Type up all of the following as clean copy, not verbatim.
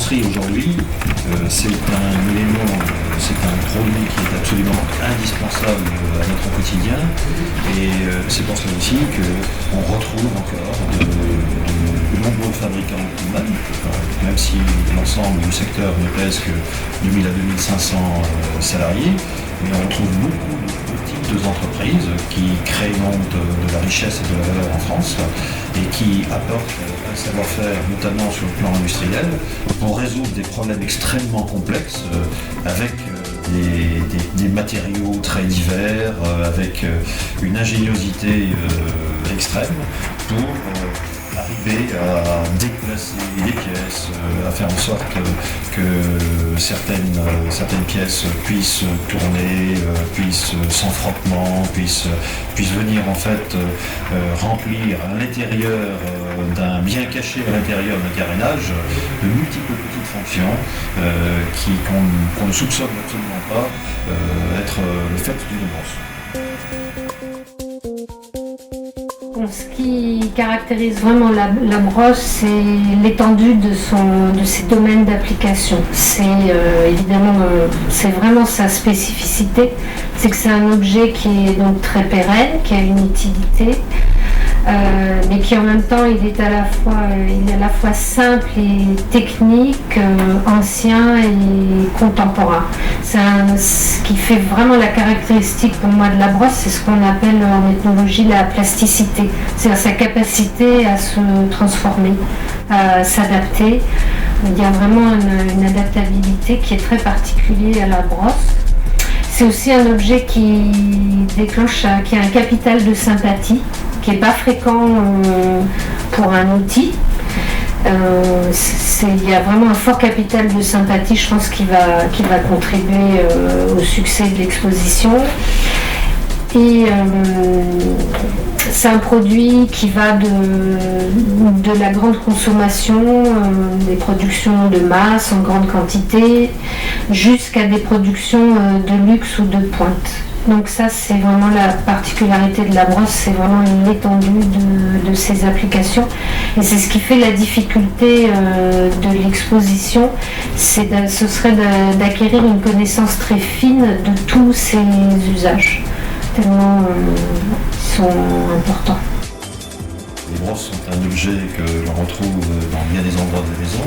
brosserie aujourd'hui, c'est un élément, c'est un produit qui est absolument indispensable à notre quotidien. Et c'est pour cela aussi qu'on retrouve encore de nombreux fabricants même si l'ensemble du secteur ne pèse que 2000 à 2500 salariés, mais on retrouve beaucoup de petites entreprises qui créent de la richesse et de la valeur en France et qui apportent un savoir-faire, notamment sur le plan industriel, pour résoudre des problèmes extrêmement complexes avec des matériaux très divers, avec une ingéniosité extrême pour arriver à déplacer les pièces, à faire en sorte que certaines pièces puissent tourner, puissent sans frottement, puissent venir en fait remplir à l'intérieur bien caché à l'intérieur d'un carénage de multiples petites fonctions qu'on ne soupçonne absolument pas être le fait d'une brosse. Ce qui caractérise vraiment la brosse, c'est l'étendue de ses domaines d'application. C'est évidemment, c'est vraiment sa spécificité, c'est que c'est un objet qui est donc très pérenne, qui a une utilité, mais qui en même temps il est à la fois simple et technique, ancien et contemporain. Ce qui fait vraiment la caractéristique pour moi de la brosse, c'est ce qu'on appelle en ethnologie la plasticité, c'est-à-dire sa capacité à se transformer, à s'adapter. Il y a vraiment une adaptabilité qui est très particulière à la brosse. C'est aussi un objet qui a un capital de sympathie, qui n'est pas fréquent pour un outil. Il y a vraiment un fort capital de sympathie, je pense, qui va contribuer au succès de l'exposition. Et c'est un produit qui va de la grande consommation, des productions de masse en grande quantité, jusqu'à des productions de luxe ou de pointe. Donc ça, c'est vraiment la particularité de la brosse, c'est vraiment l'étendue de ses applications. Et c'est ce qui fait la difficulté de l'exposition, ce serait d'acquérir une connaissance très fine de tous ses usages, tellement ils sont importants. Les brosses sont un objet que l'on retrouve dans bien des endroits de la maison.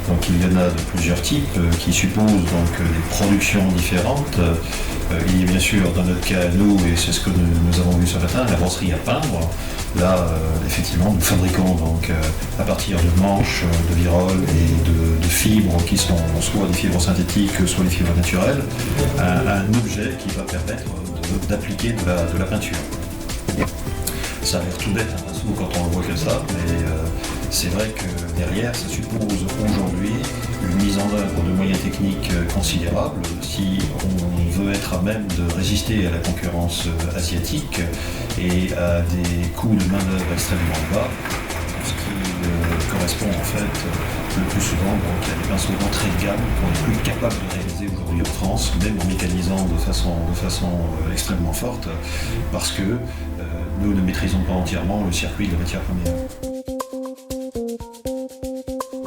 Donc il y en a de plusieurs types qui supposent donc des productions différentes. Il y a bien sûr dans notre cas nous, et c'est ce que nous avons vu ce matin, la brosserie à peindre. Là effectivement nous fabriquons donc à partir de manches, de viroles et de fibres qui sont soit des fibres synthétiques, soit des fibres naturelles, un objet qui va permettre d'appliquer de la peinture. Ça a l'air tout bête un pinceau quand on le voit comme ça, mais c'est vrai que derrière, ça suppose aujourd'hui une mise en œuvre de moyens techniques considérables si on veut être à même de résister à la concurrence asiatique et à des coûts de main-d'œuvre extrêmement bas, ce qui correspond en fait le plus souvent donc, à des pinceaux d'entrée de gamme qu'on est plus capable de réaliser aujourd'hui en France, même en mécanisant de façon extrêmement forte, parce que nous ne maîtrisons pas entièrement le circuit de la matière première.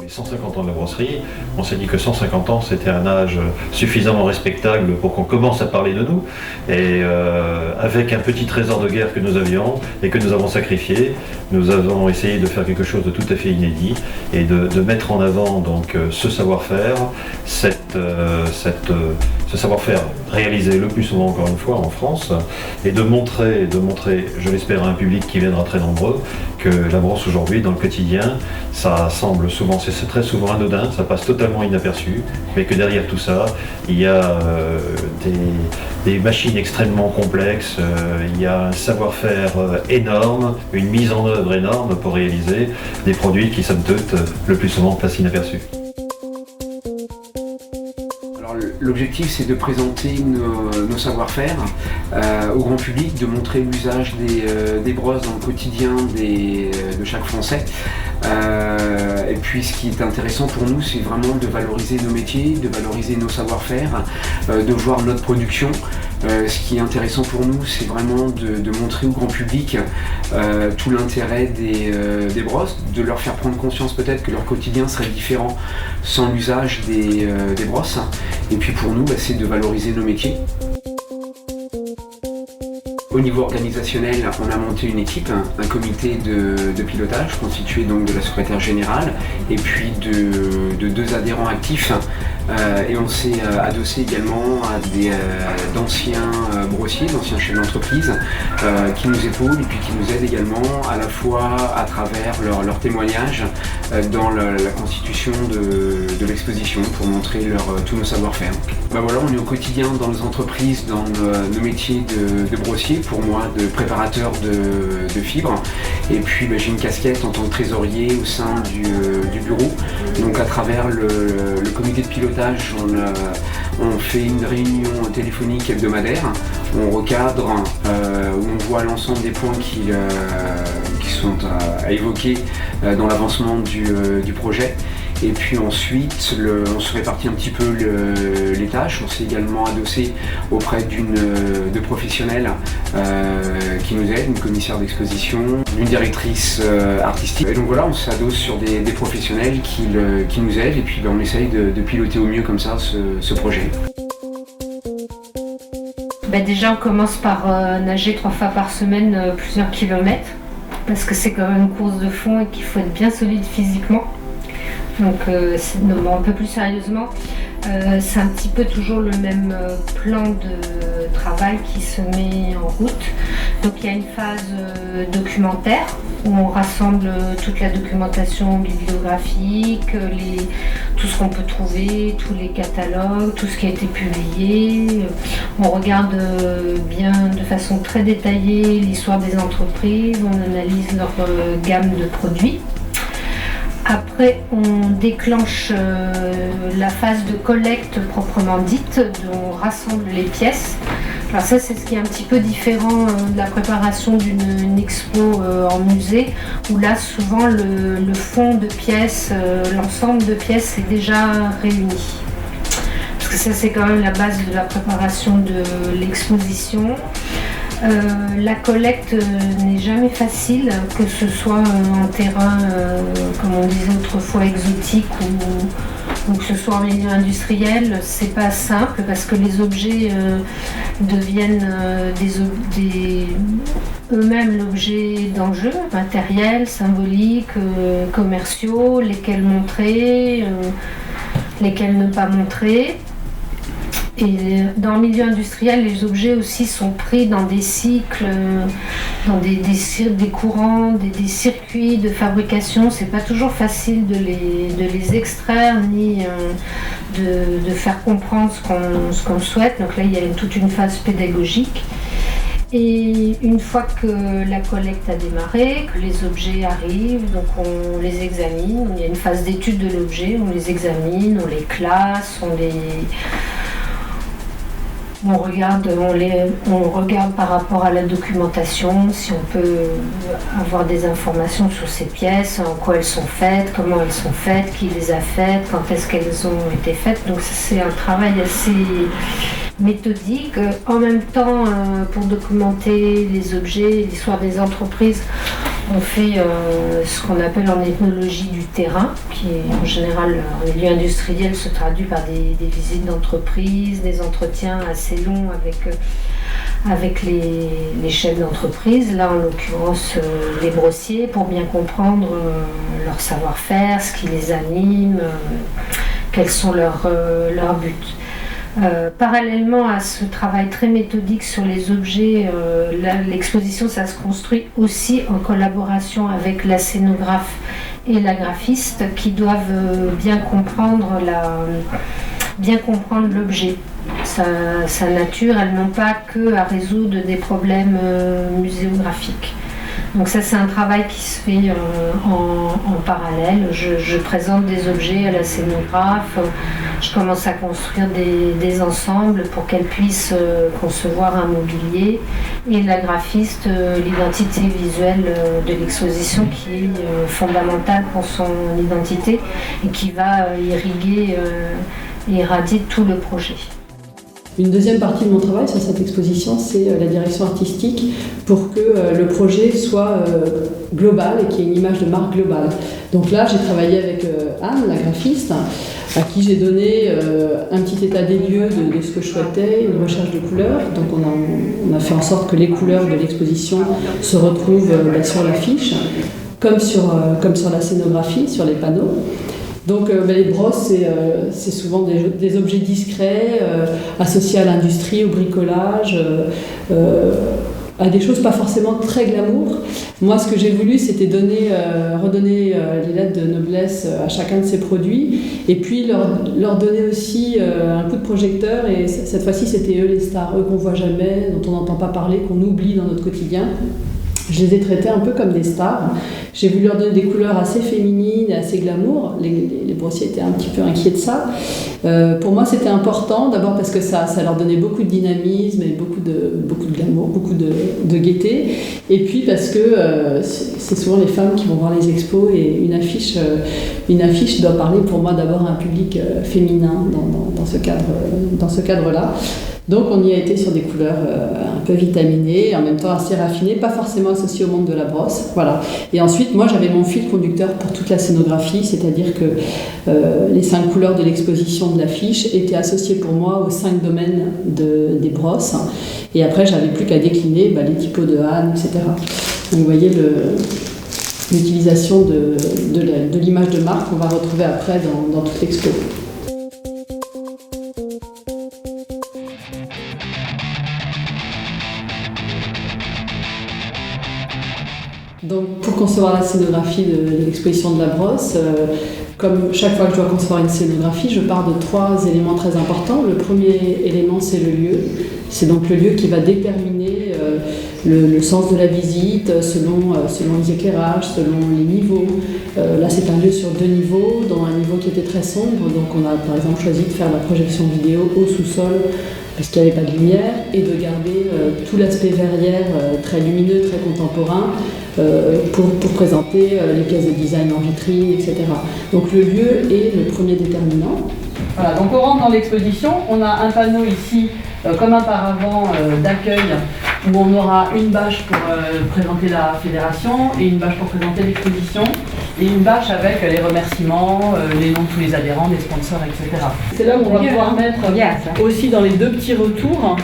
150 ans de la brosserie, on s'est dit que 150 ans c'était un âge suffisamment respectable pour qu'on commence à parler de nous, et avec un petit trésor de guerre que nous avions et que nous avons sacrifié, nous avons essayé de faire quelque chose de tout à fait inédit et de mettre en avant donc ce savoir-faire, ce savoir-faire réalisé le plus souvent encore une fois en France, et de montrer, je l'espère à un public qui viendra très nombreux, que la brosse aujourd'hui dans le quotidien, ça semble souvent, c'est très souvent anodin, ça passe totalement inaperçu, mais que derrière tout ça, il y a des machines extrêmement complexes, il y a un savoir-faire énorme, une mise en œuvre énorme pour réaliser des produits qui somme toute le plus souvent passent inaperçus. L'objectif, c'est de présenter nos savoir-faire au grand public, de montrer l'usage des brosses dans le quotidien de chaque Français, Et puis ce qui est intéressant pour nous, c'est vraiment de valoriser nos métiers, de valoriser nos savoir-faire, de voir notre production. Ce qui est intéressant pour nous, c'est vraiment de montrer au grand public tout l'intérêt des brosses, de leur faire prendre conscience peut-être que leur quotidien serait différent sans l'usage des brosses. Et puis pour nous, c'est de valoriser nos métiers. Au niveau organisationnel, on a monté une équipe, un comité de pilotage constitué donc de la secrétaire générale et puis de 2 adhérents actifs. Et on s'est adossé également à d'anciens brossiers, d'anciens chefs d'entreprise qui nous épaulent et puis qui nous aident également à la fois à travers leur témoignage dans la constitution de l'exposition pour montrer tous nos savoir-faire. Voilà, on est au quotidien dans nos entreprises, dans nos métiers de brossier, pour moi de préparateur de fibres. Et puis j'ai une casquette en tant que trésorier au sein du bureau. Donc à travers le comité de pilotage, on fait une réunion téléphonique hebdomadaire, on recadre, où on voit l'ensemble des points qui sont à évoquer dans l'avancement du projet. Et puis ensuite, on se répartit un petit peu les tâches. On s'est également adossé auprès de professionnels qui nous aident, une commissaire d'exposition, une directrice artistique. Et donc voilà, on s'adosse sur des professionnels qui nous aident et puis on essaye de piloter au mieux comme ça ce projet. Déjà, on commence par nager 3 fois par semaine plusieurs kilomètres parce que c'est quand même une course de fond et qu'il faut être bien solide physiquement. Donc un peu plus sérieusement, c'est un petit peu toujours le même plan de travail qui se met en route. Donc il y a une phase documentaire où on rassemble toute la documentation bibliographique, tout ce qu'on peut trouver, tous les catalogues, tout ce qui a été publié. On regarde bien de façon très détaillée l'histoire des entreprises, on analyse leur gamme de produits. Après, on déclenche la phase de collecte proprement dite, on rassemble les pièces. Alors ça, c'est ce qui est un petit peu différent de la préparation d'une expo en musée, où là, souvent, le fond de pièces, l'ensemble de pièces est déjà réuni. Parce que ça, c'est quand même la base de la préparation de l'exposition. La collecte n'est jamais facile, que ce soit en terrain, comme on disait autrefois, exotique ou que ce soit en milieu industriel. C'est pas simple parce que les objets deviennent eux-mêmes l'objet d'enjeux matériels, symboliques, commerciaux, lesquels montrer, lesquels ne pas montrer. Et dans le milieu industriel, les objets aussi sont pris dans des cycles, dans des courants, des circuits de fabrication. C'est pas toujours facile de les extraire ni de faire comprendre ce qu'on souhaite. Donc là, il y a toute une phase pédagogique. Et une fois que la collecte a démarré, que les objets arrivent, donc on les examine. Il y a une phase d'étude de l'objet, on les examine, on les classe, on regarde par rapport à la documentation, si on peut avoir des informations sur ces pièces, en quoi elles sont faites, comment elles sont faites, qui les a faites, quand est-ce qu'elles ont été faites. Donc c'est un travail assez méthodique. En même temps, pour documenter les objets, l'histoire des entreprises, on fait ce qu'on appelle en ethnologie du terrain, qui est en général en milieu industriel se traduit par des visites d'entreprise, des entretiens assez longs avec les chefs d'entreprise, là en l'occurrence les brossiers, pour bien comprendre leur savoir-faire, ce qui les anime, quels sont leurs buts. Parallèlement à ce travail très méthodique sur les objets, l'exposition ça se construit aussi en collaboration avec la scénographe et la graphiste qui doivent bien comprendre l'objet, sa nature. Elles n'ont pas que à résoudre des problèmes muséographiques. Donc ça, c'est un travail qui se fait en parallèle. Je présente des objets à la scénographe, je commence à construire des ensembles pour qu'elle puisse concevoir un mobilier, et la graphiste, l'identité visuelle de l'exposition qui est fondamentale pour son identité et qui va irriguer et irradier tout le projet. Une deuxième partie de mon travail sur cette exposition, c'est la direction artistique pour que le projet soit global et qu'il y ait une image de marque globale. Donc là, j'ai travaillé avec Anne, la graphiste, à qui j'ai donné un petit état des lieux de ce que je souhaitais, une recherche de couleurs. Donc on a fait en sorte que les couleurs de l'exposition se retrouvent sur l'affiche, comme sur la scénographie, sur les panneaux. Donc les brosses, c'est souvent des objets discrets, associés à l'industrie, au bricolage, à des choses pas forcément très glamour. Moi, ce que j'ai voulu, c'était redonner les lettres de noblesse à chacun de ces produits, et puis leur donner aussi un coup de projecteur, et cette fois-ci, c'était eux les stars, eux qu'on voit jamais, dont on n'entend pas parler, qu'on oublie dans notre quotidien. Je les ai traités un peu comme des stars. J'ai voulu leur donner des couleurs assez féminines et assez glamour. Les brossiers étaient un petit peu inquiets de ça. Pour moi, c'était important, d'abord parce que ça leur donnait beaucoup de dynamisme et beaucoup de glamour, beaucoup de gaieté. Et puis parce que c'est souvent les femmes qui vont voir les expos, et une affiche doit parler pour moi d'abord à un public féminin dans ce cadre-là. Donc on y a été sur des couleurs un peu vitaminées, en même temps assez raffinées, pas forcément associées au monde de la brosse. Voilà. Et ensuite, moi j'avais mon fil conducteur pour toute la scénographie, c'est-à-dire que les 5 couleurs de l'exposition de l'affiche étaient associées pour moi aux 5 domaines des brosses. Et après, j'avais plus qu'à décliner les typos de Anne, etc. Donc vous voyez l'utilisation de l'image de marque qu'on va retrouver après dans toute l'expo. Donc, pour concevoir la scénographie de l'exposition de la brosse, comme chaque fois que je dois concevoir une scénographie, je pars de 3 éléments très importants. Le premier élément, c'est le lieu. C'est donc le lieu qui va déterminer le sens de la visite selon les éclairages, selon les niveaux. Là, c'est un lieu sur 2 niveaux, dont un niveau qui était très sombre. Donc, on a par exemple choisi de faire la projection vidéo au sous-sol, parce qu'il n'y avait pas de lumière, et de garder tout l'aspect verrière très lumineux, très contemporain, pour présenter les pièces de design en vitrine, etc. Donc le lieu est le premier déterminant. Voilà, donc on rentre dans l'exposition, on a un panneau ici, comme un paravent d'accueil, où on aura une bâche pour présenter la fédération, et une bâche pour présenter l'exposition, et une bâche avec les remerciements, les noms de tous les adhérents, des sponsors, etc. C'est là où on va pouvoir mettre aussi dans les 2 petits retours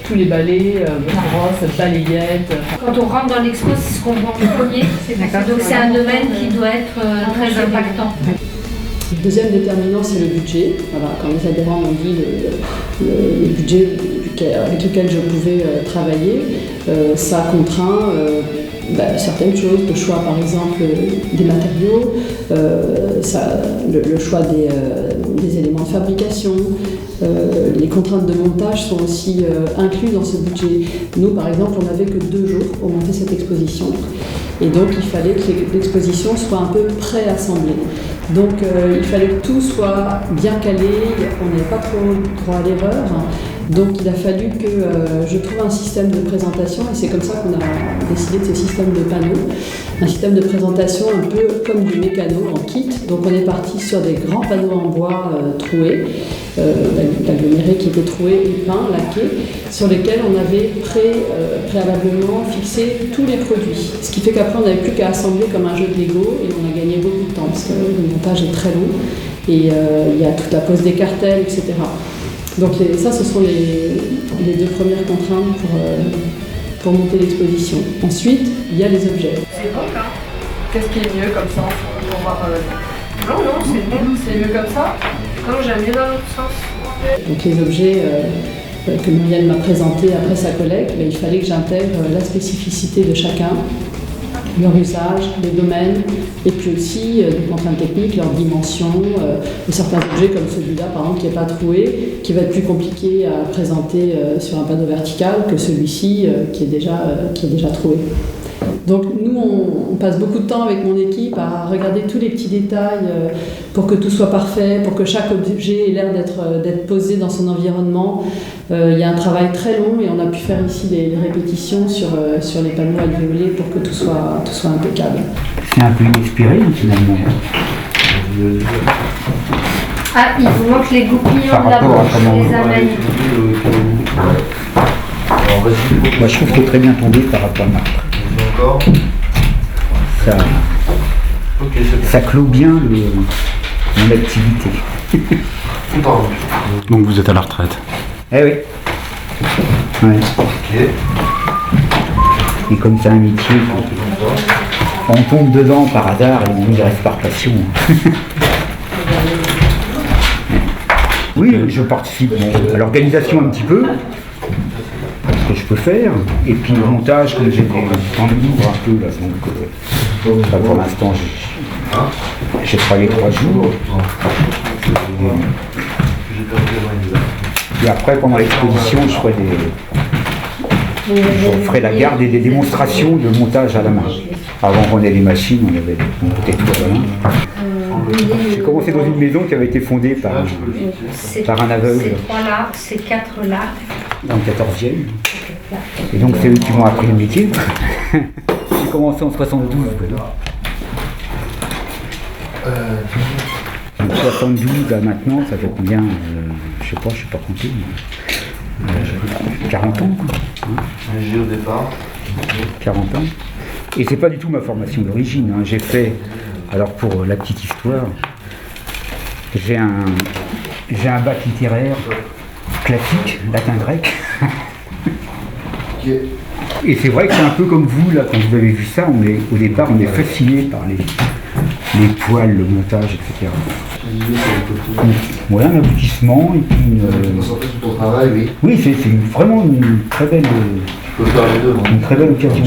tous les balais, brosses, balayettes. Quand on rentre dans l'expo, c'est ce qu'on voit en premier. Donc c'est un domaine qui doit être très impactant. Le deuxième déterminant, c'est le budget. Voilà, quand les adhérents m'ont dit le budget avec lequel je pouvais travailler, ça contraint certaines choses, le choix par exemple des matériaux, le choix des éléments de fabrication, les contraintes de montage sont aussi inclus dans ce budget. Nous par exemple, on n'avait que 2 jours pour monter cette exposition, et donc il fallait que l'exposition soit un peu préassemblée. Donc il fallait que tout soit bien calé, on n'avait pas trop droit à l'erreur. Donc il a fallu que je trouve un système de présentation, et c'est comme ça qu'on a décidé de ce système de panneaux. Un système de présentation un peu comme du mécano en kit. Donc on est parti sur des grands panneaux en bois troués, agglomérés qui étaient troués et peints, laqués, sur lesquels on avait préalablement fixé tous les produits. Ce qui fait qu'après on n'avait plus qu'à assembler comme un jeu de Lego, et on a gagné beaucoup de temps parce que le montage est très long, et il y a toute la pose des cartels, etc. Donc ça, ce sont les 2 premières contraintes pour monter l'exposition. Ensuite, il y a les objets. C'est bon, hein. Qu'est-ce qui est mieux comme ça pour voir, Non, c'est bon. c'est mieux comme ça. Non, j'aime mieux dans l'autre sens. Donc les objets que Muriel m'a présentés après sa collecte, il fallait que j'intègre la spécificité de chacun, leur usage, les domaines, et puis aussi des contraintes techniques, leur dimension, certains objets comme celui-là par exemple qui n'est pas troué, qui va être plus compliqué à présenter sur un panneau vertical que celui-ci qui est déjà troué. Donc nous, on passe beaucoup de temps avec mon équipe à regarder tous les petits détails pour que tout soit parfait, pour que chaque objet ait l'air d'être posé dans son environnement. Il y a un travail très long et on a pu faire ici des répétitions sur les panneaux alvéolés pour que tout soit impeccable. C'est un peu inespéré finalement. Ah, il vous manque les goupillons Par de la rapport à bouche, comment- les abeilles. Moi, je trouve que c'est très bien tombé par rapport à Marc. Encore. Ça, Ok, c'est bien. ça clôt bien mon activité. Pardon. Donc vous êtes à la retraite. Eh oui. Ouais. Ok. Et comme c'est un métier, on tombe dedans par hasard et on y reste par passion. Oui, je participe à l'organisation un petit peu, ce que je peux faire, et puis le montage, comme j'ai des temps de libre un peu là, donc là, pour l'instant j'ai travaillé 3 jours. Et après, pendant l'exposition, je ferai la garde et des démonstrations de montage à la main. Avant qu'on ait les machines, on était tout à la main. J'ai commencé dans une maison qui avait été fondée par un aveugle. Ces 3-là, ces 4-là. Dans le 14e. Et donc c'est eux qui m'ont appris le métier. J'ai commencé en 72. Donc 72 à maintenant, ça fait combien je sais pas compter. 40 ans. Léger au départ. 40 ans. Et c'est pas du tout ma formation d'origine. Hein. J'ai fait, alors pour la petite histoire, j'ai un bac littéraire classique, latin-grec. Ok. Et c'est vrai que c'est un peu comme vous, là, quand vous avez vu ça, au départ, on est fasciné par les poils, le montage, etc. Voilà, un aboutissement et puis Concentrer sur ton travail, oui. oui, c'est vraiment une très belle Tu peux faire les deux. une très belle occasion.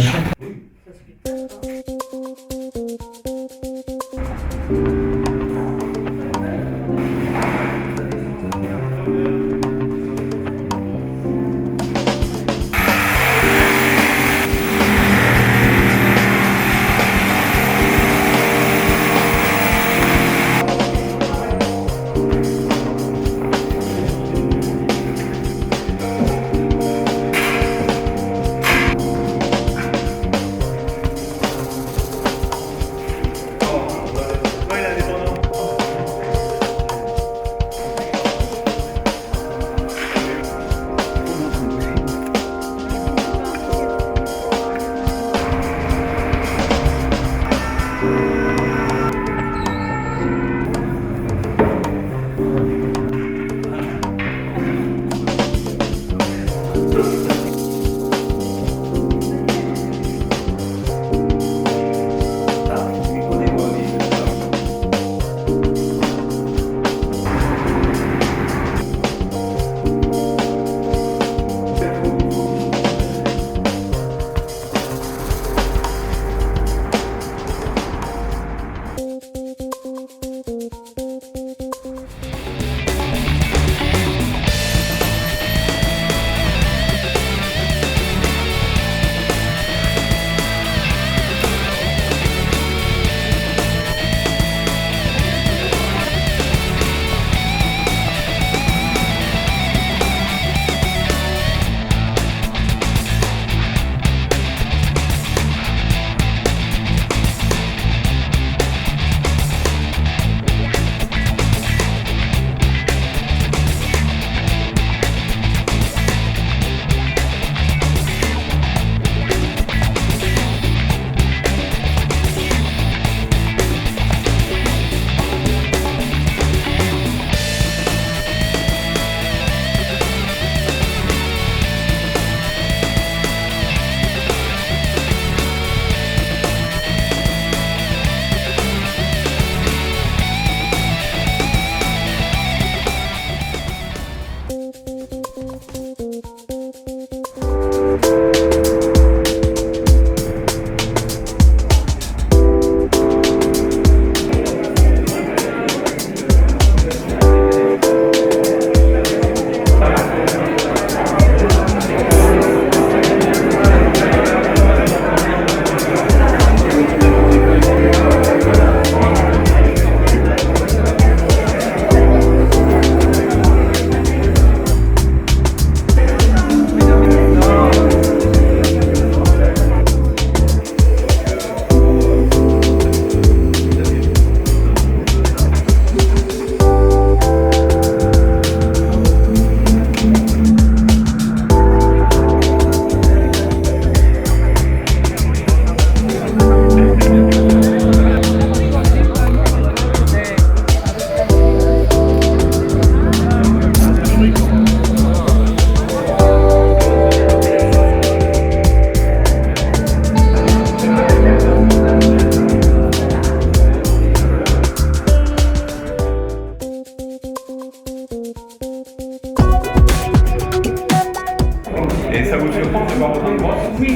Oui.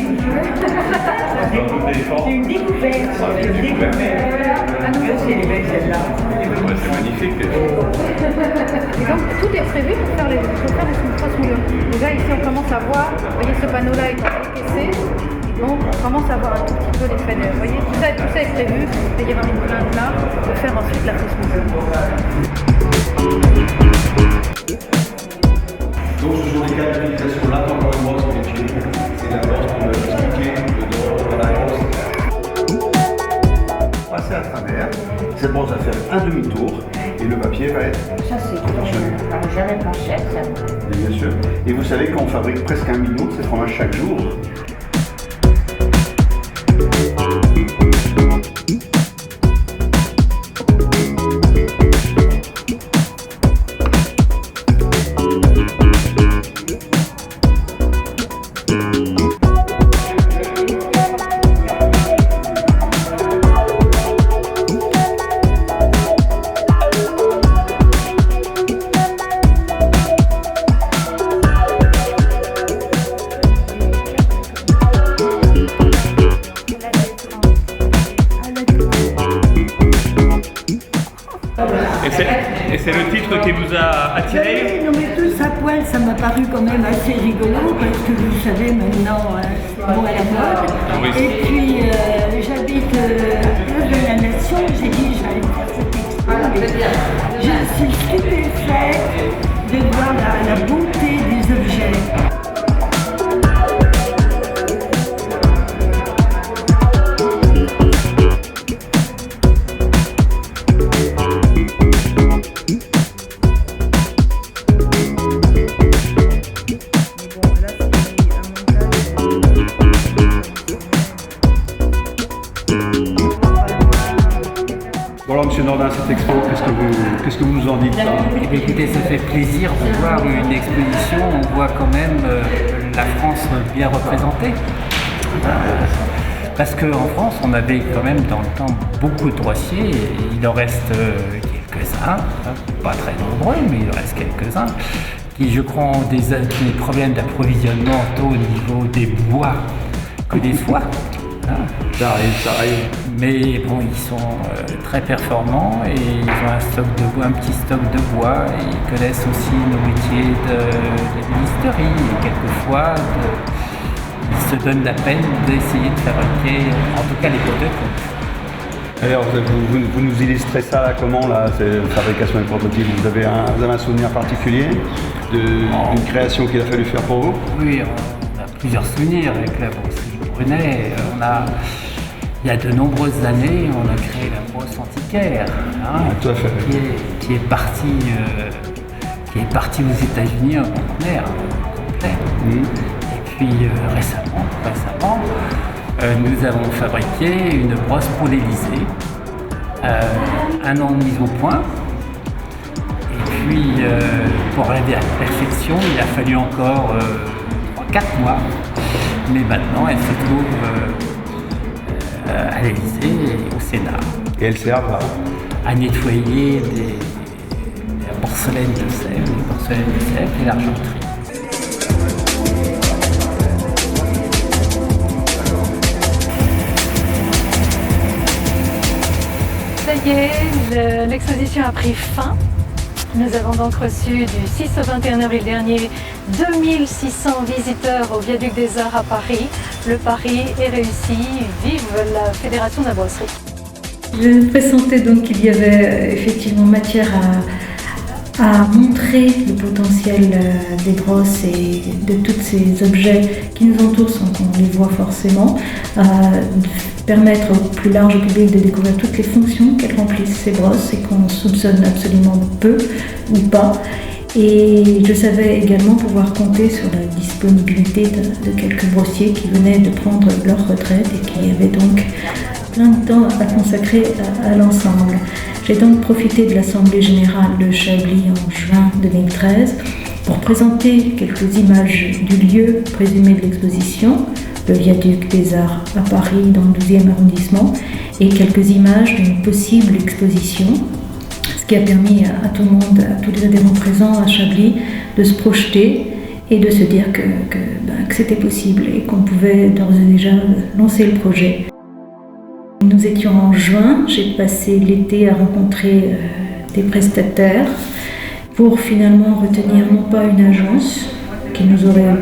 C'est une découverte. C'est les belles celles-là. C'est magnifique. Et donc tout est prévu pour faire les traces moulures. Déjà ici on commence à voir, vous voyez ce panneau-là est encaissé, donc on commence à voir un tout petit peu les traits. Vous voyez, tout ça est prévu, il va y avoir une plainte là pour faire ensuite la trace moulure. Donc ce sont les cas d'utilisation là, encore une brosse pour utiliser. C'est la brosse pour expliquer le droit de la brosse. Passer à travers, cette brosse va faire un demi-tour et le papier va être Ça c'est jamais pas cher ça. bien sûr. Et vous savez qu'on fabrique presque 1 million de ces fromages chaque jour. Et c'est le titre qui vous a attiré? Non mais tous à poil, ça m'a paru quand même assez rigolo parce que vous savez maintenant, c'est bon à la mode. Oui. Et puis j'habite place de la Nation, j'ai dit j'allais faire cette expo. Je suis stupéfaite de voir la beauté des objets. Bon alors Monsieur Nordin, cette expo, qu'est-ce que vous nous en dites? Écoutez, ça fait plaisir de voir une exposition, on voit quand même la France bien représentée. Parce qu'en France, on avait quand même dans le temps beaucoup de droissiers, et il en reste quelques-uns, pas très nombreux, mais il en reste quelques-uns, qui je crois ont des problèmes d'approvisionnement tant au niveau des bois que des soies. Ça arrive. Mais bon, ils sont très performants et ils ont un petit stock de bois et ils connaissent aussi nos métiers de l'ébénisterie et quelquefois ils se donnent la peine d'essayer de fabriquer, en tout cas les pots de coupe. Alors vous nous illustrez ça là, comment là, c'est fabrication et prototype, vous avez un souvenir particulier d'une création qu'il a fallu faire pour vous? Oui, on a plusieurs souvenirs avec la brosserie Brunet. Il y a de nombreuses années, on a créé la brosse antiquaire, tout à fait. qui est partie aux États-Unis en conteneur complet. Et puis récemment, nous avons fabriqué une brosse pour l'Élysée, 1 an de mise au point. Et puis pour arriver à la perfection, il a fallu encore 4 mois. Mais maintenant, elle se trouve à l'Élysée et au Sénat. Et elle sert à nettoyer la porcelaine de Sèvres, et l'argenterie. Ça y est, l'exposition a pris fin. Nous avons donc reçu du 6 au 21 avril dernier 2600 visiteurs au Viaduc des Arts à Paris. Le pari est réussi. Vive la Fédération de la brosserie. Je pressentais donc qu'il y avait effectivement matière à montrer le potentiel des brosses et de tous ces objets qui nous entourent sans qu'on les voit forcément, permettre au plus large public de découvrir toutes les fonctions qu'elles remplissent ces brosses et qu'on soupçonne absolument peu ou pas. Et je savais également pouvoir compter sur la disponibilité de quelques brossiers qui venaient de prendre leur retraite et qui avaient donc plein de temps à consacrer à l'ensemble. J'ai donc profité de l'Assemblée Générale de Chablis en juin 2013 pour présenter quelques images du lieu présumé de l'exposition, le Viaduc des Arts à Paris dans le 12e arrondissement, et quelques images d'une possible exposition, ce qui a permis à tout le monde, à tous les adhérents présents à Chablis, de se projeter et de se dire que c'était possible et qu'on pouvait d'ores et déjà lancer le projet. Nous étions en juin, j'ai passé l'été à rencontrer des prestataires pour finalement retenir non pas une agence qui nous aurait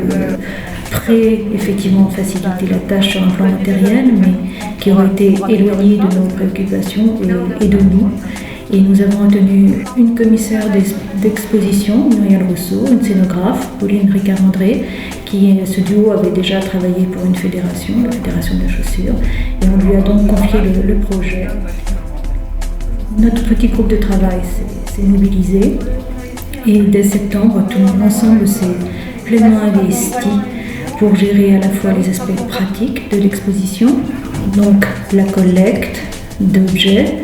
effectivement facilité la tâche sur un plan matériel, mais qui aurait été éloignée de nos préoccupations et de nous. Et nous avons retenu une commissaire d'exposition, Muriel Rousseau, une scénographe, Pauline Ricard-André, qui, ce duo avait déjà travaillé pour une fédération, la Fédération de la chaussure, et on lui a donc confié le projet. Notre petit groupe de travail s'est mobilisé, et dès septembre, tout l'ensemble s'est pleinement investi pour gérer à la fois les aspects pratiques de l'exposition, donc la collecte d'objets,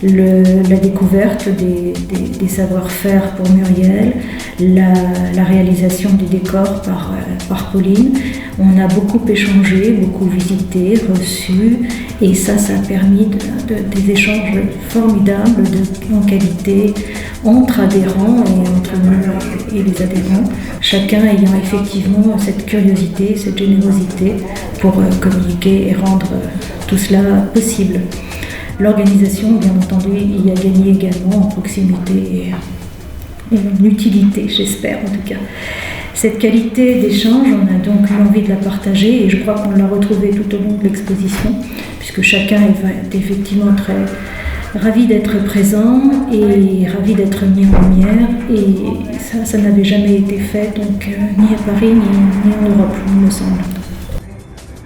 la découverte des savoir-faire pour Muriel, la réalisation des décors par Pauline. On a beaucoup échangé, beaucoup visité, reçu, et ça a permis des échanges formidables en qualité entre adhérents et entre nous et les adhérents, chacun ayant effectivement cette curiosité, cette générosité pour communiquer et rendre tout cela possible. L'organisation, bien entendu, y a gagné également en proximité et en utilité, j'espère en tout cas. Cette qualité d'échange, on a donc eu envie de la partager et je crois qu'on l'a retrouvée tout au long de l'exposition, puisque chacun est effectivement très ravi d'être présent et ravi d'être mis en lumière, et ça n'avait jamais été fait, donc ni à Paris ni en Europe, il me semble.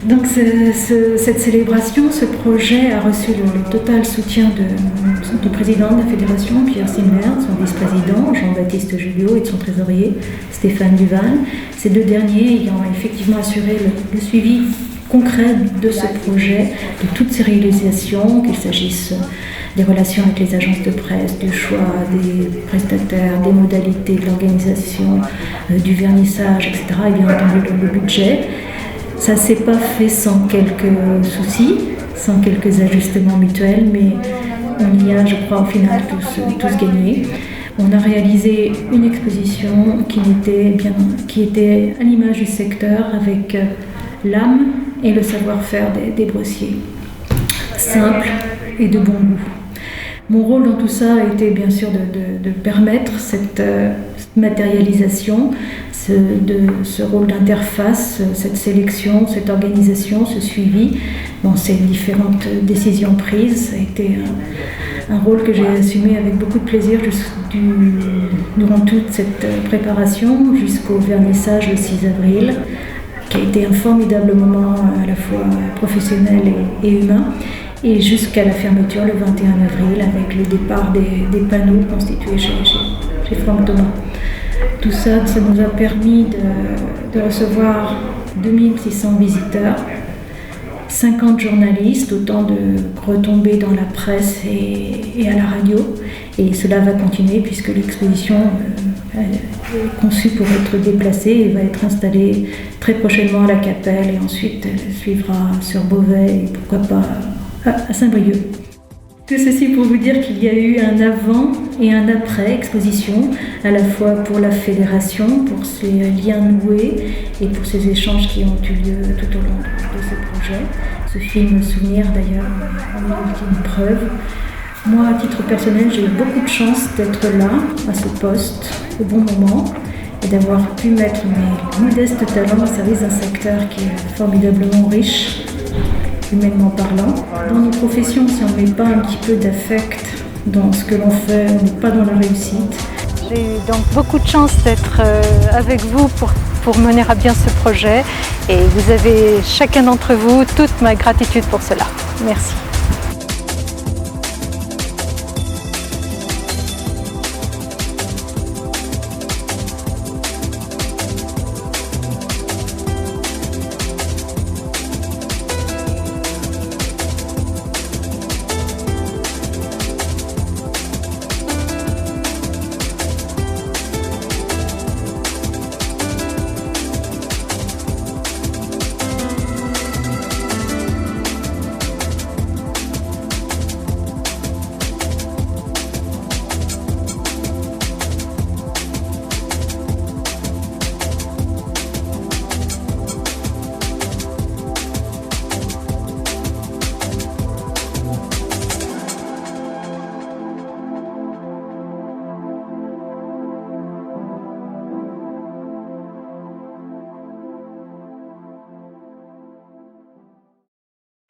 Donc cette célébration, ce projet a reçu le total soutien du président de la fédération, Pierre Simler, de son vice-président, Jean-Baptiste Julliot, et de son trésorier, Stéphane Duval. Ces deux derniers ayant effectivement assuré le suivi concret de ce projet, de toutes ces réalisations, qu'il s'agisse des relations avec les agences de presse, du choix des prestataires, des modalités de l'organisation, du vernissage, etc. Et bien entendu le budget. Ça ne s'est pas fait sans quelques soucis, sans quelques ajustements mutuels, mais on y a, je crois, au final tous gagné. On a réalisé une exposition qui était à l'image du secteur, avec l'âme et le savoir-faire des brossiers. Simple et de bon goût. Mon rôle dans tout ça a été bien sûr de permettre cette matérialisation, ce rôle d'interface, cette sélection, cette organisation, ce suivi dans ces différentes décisions prises. Ça a été un rôle que j'ai assumé avec beaucoup de plaisir durant toute cette préparation jusqu'au vernissage le 6 avril, qui a été un formidable moment à la fois professionnel et humain, et jusqu'à la fermeture le 21 avril avec le départ des panneaux constitués chez Franck Thomas. Tout ça nous a permis de recevoir 2600 visiteurs, 50 journalistes, autant de retombées dans la presse et à la radio. Et cela va continuer puisque l'exposition est conçue pour être déplacée et va être installée très prochainement à la Capelle, et ensuite elle suivra sur Beauvais et pourquoi pas à Saint-Brieuc. Tout ceci pour vous dire qu'il y a eu un avant et un après exposition, à la fois pour la fédération, pour ces liens noués et pour ces échanges qui ont eu lieu tout au long de ce projet. Ce film souvenir d'ailleurs en est l'ultime preuve. Moi, à titre personnel, j'ai eu beaucoup de chance d'être là, à ce poste, au bon moment, et d'avoir pu mettre mes modestes talents au service d'un secteur qui est formidablement riche, humainement parlant. Dans nos professions, si on ne met pas un petit peu d'affect dans ce que l'on fait, on n'est pas dans la réussite. J'ai eu donc beaucoup de chance d'être avec vous pour mener à bien ce projet, et vous avez chacun d'entre vous toute ma gratitude pour cela. Merci.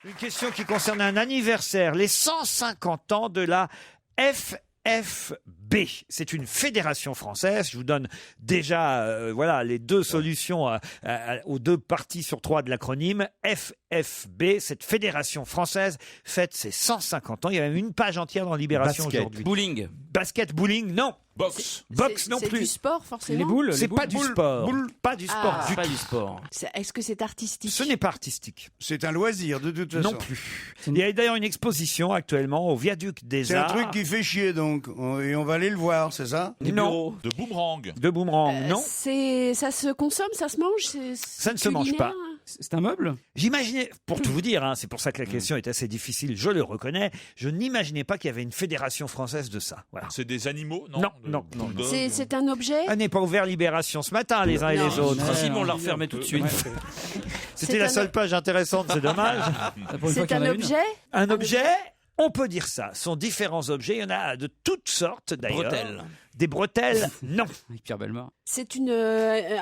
Une question qui concerne un anniversaire, les 150 ans de la FFB. C'est une fédération française. Je vous donne déjà voilà les deux solutions aux deux parties sur trois de l'acronyme. FFB, cette fédération française, fête ses 150 ans. Il y a même une page entière dans Libération aujourd'hui. Bowling. Basket, bowling, non. Boxe. Boxe non C'est plus. du sport, forcément. Les boules. C'est pas du sport. Pas du sport Ah. du Pas tout. du sport. Est-ce que c'est artistique? Ce n'est pas artistique. C'est un loisir, de toute façon. Non plus. Il y a d'ailleurs une exposition actuellement au Viaduc des C'est un Arts. truc qui fait chier, donc. Et on va aller le voir, c'est ça? Non. De boomerang. De boomerang, non. Ça se consomme, ça se mange? Ça ne se mange pas. C'est un meuble? J'imaginais, pour tout vous dire, hein, c'est pour ça que la question est assez difficile, je le reconnais, je n'imaginais pas qu'il y avait une fédération française de ça. Voilà. C'est des animaux, non? Non. C'est un objet? On n'est pas ouvert Libération ce matin, les uns et les autres. Si, mais on l'a refermé tout de suite. C'était la seule page intéressante, c'est dommage. C'est un objet? Un objet? On peut dire ça. Ce sont différents objets. Il y en a de toutes sortes, d'ailleurs. Bretelles. Des bretelles? Non. Avec Pierre Bellemare. C'est une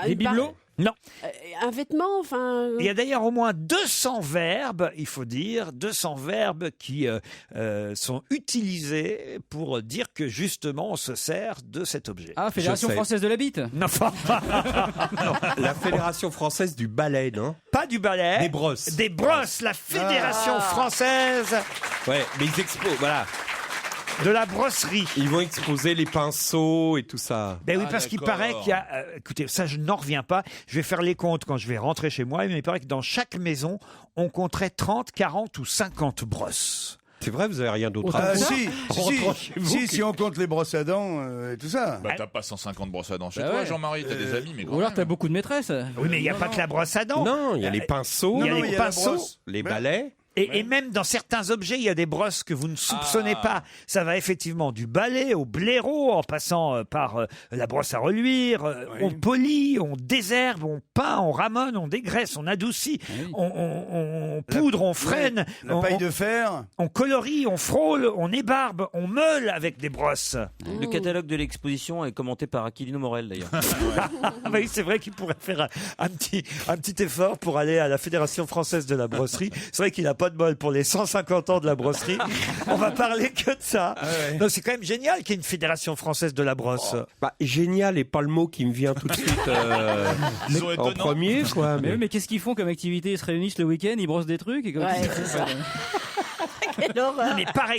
Des bibelots? Non. Un vêtement, enfin. Il y a d'ailleurs au moins 200 verbes, il faut dire, 200 verbes qui sont utilisés pour dire que justement on se sert de cet objet. Ah, Fédération française de la bite? Non, La Fédération française du ballet, non? pas du ballet. Des brosses. Des brosses, la Fédération française Ouais, mais ils exposent, voilà. de la brosserie. Ils vont exposer les pinceaux et tout ça. Ben oui, parce qu'il paraît qu'il y a... écoutez, ça, je n'en reviens pas. Je vais faire les comptes quand je vais rentrer chez moi. Mais il paraît que dans chaque maison, on compterait 30, 40 ou 50 brosses. C'est vrai, vous avez rien d'autre à faire. Si on compte les brosses à dents et tout ça. Bah, t'as pas 150 brosses à dents chez Bah toi, ouais. Jean-Marie, t'as des amis, mais Ou alors t'as beaucoup de maîtresses. Oui, mais il n'y a pas que la brosse à dents. Non, il y a les pinceaux, Il y a Non, les il y a la pinceaux. brosse. les balais. Et même dans certains objets, il y a des brosses que vous ne soupçonnez pas. Ça va effectivement du balai au blaireau, en passant par la brosse à reluire. On polit, on désherbe, on peint, on ramonne, on dégraisse, on adoucit, on poudre, on freine. La paille de fer. On colorie, on frôle, on ébarbe, on meule avec des brosses. Le catalogue de l'exposition est commenté par Aquilino Morel d'ailleurs. Ah oui, c'est vrai qu'il pourrait faire un petit effort pour aller à la Fédération française de la brosserie. C'est vrai qu'il n'a pas de bol pour les 150 ans de la brosserie. On va parler que de ça. Donc c'est quand même génial qu'il y ait une Fédération française de la brosse. Bah, génial est pas le mot qui me vient tout de suite en premier, quoi. Mais qu'est-ce qu'ils font comme activité? Ils se réunissent le week-end, ils brossent des trucs et Ouais, c'est ça. Quelle horreur. Non, mais par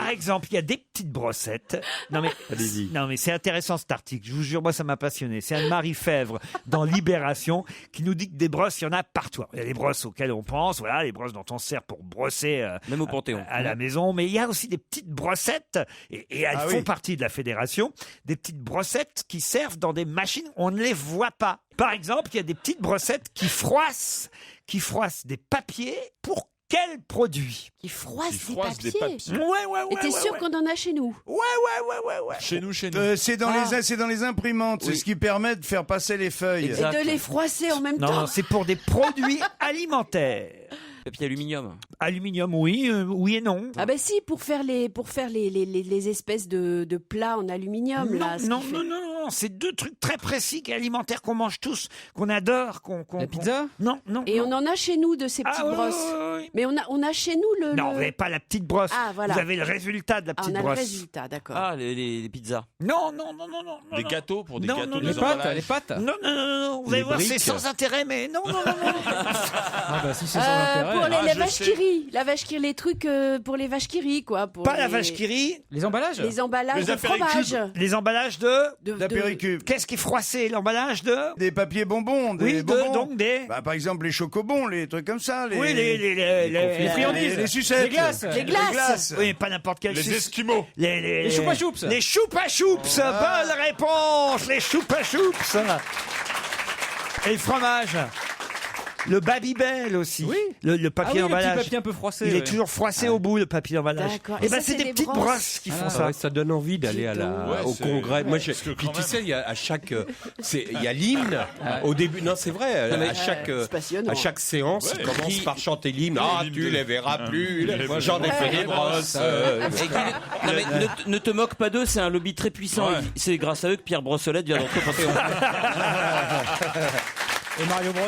exemple, il y a des petites brossettes. Non mais c'est intéressant cet article. Je vous jure, moi ça m'a passionné. C'est Anne-Marie Fèvre dans Libération qui nous dit que des brosses, il y en a partout. Il y a des brosses auxquelles on pense, voilà, les brosses dont on se sert pour brosser même au Panthéon à la maison. Mais il y a aussi des petites brossettes et elles font partie de la fédération. Des petites brossettes qui servent dans des machines. On ne les voit pas. Par exemple, il y a des petites brossettes qui froissent des papiers pour quel produit? Qui froisse des papiers. Ouais. Et t'es sûr qu'on en a chez nous? Ouais. Chez nous. C'est dans les imprimantes. C'est ce qui permet de faire passer les feuilles. Et de les froisser en même temps? Non, c'est pour des produits alimentaires. Papier aluminium. Aluminium, oui et non. Ah ben si, pour faire les espèces de plats en aluminium là. Non, c'est deux trucs très précis et alimentaires qu'on mange tous, qu'on adore, La pizza? Non. Et on en a chez nous de ces petites brosses. Oui. Mais on a chez nous Non, vous n'avez pas la petite brosse. Ah, voilà. Vous avez le résultat de la petite on a brosse. le résultat, d'accord. Ah, les pizzas. Non. Des gâteaux pour des Non, gâteaux. non, des Les emballages. pâtes. Non. Vous allez voir, c'est sans intérêt, mais non. Ah bah si c'est sans intérêt. Pour Ah, les je vaches sais. qui rient. La vache qui rit, les trucs pour les vaches qui rient, quoi. Pour Pas la les- vache qui rit. Les emballages? Les emballages Les de apéricubes. fromage. Les emballages de... D'apéricubes. Qu'est-ce qui est froissé? L'emballage de... Des papiers bonbons. Des Oui, bonbons. donc des... Bah, par exemple, les chocobons, les trucs comme ça. Oui, les friandises. Les sucettes. Les glaces. Les glaces. Oui, pas n'importe quel... Les Esquimaux. Les choupa-choups. Les choupa-choups. Bonne réponse. Les choupa-choups. Et le fromage. Le Babybel aussi. Oui. Le papier Le emballage. petit papier un peu froissé. Il est ouais. toujours froissé au bout, le papier emballage. D'accord. Et Et ben ça, c'est c'est des des petites brosses. brosses qui font ça. Ouais, ça donne envie d'aller au c'est- congrès. Moi, parce que puis quand tu même- sais, il y a à chaque, il y a l'hymne au début. Non, c'est vrai. mais, À chaque, c'est passionnant. à chaque séance, Ouais, il commence par chanter l'hymne. Ah, l'hymne tu de- les verras plus. Ouais. J'en ai fait des brosses. Et qui- non, mais ne te moque pas d'eux, c'est un lobby très puissant. Ouais. C'est grâce à eux que Pierre Brossolette vient d'entrer au Panthéon. Et Mario Bros.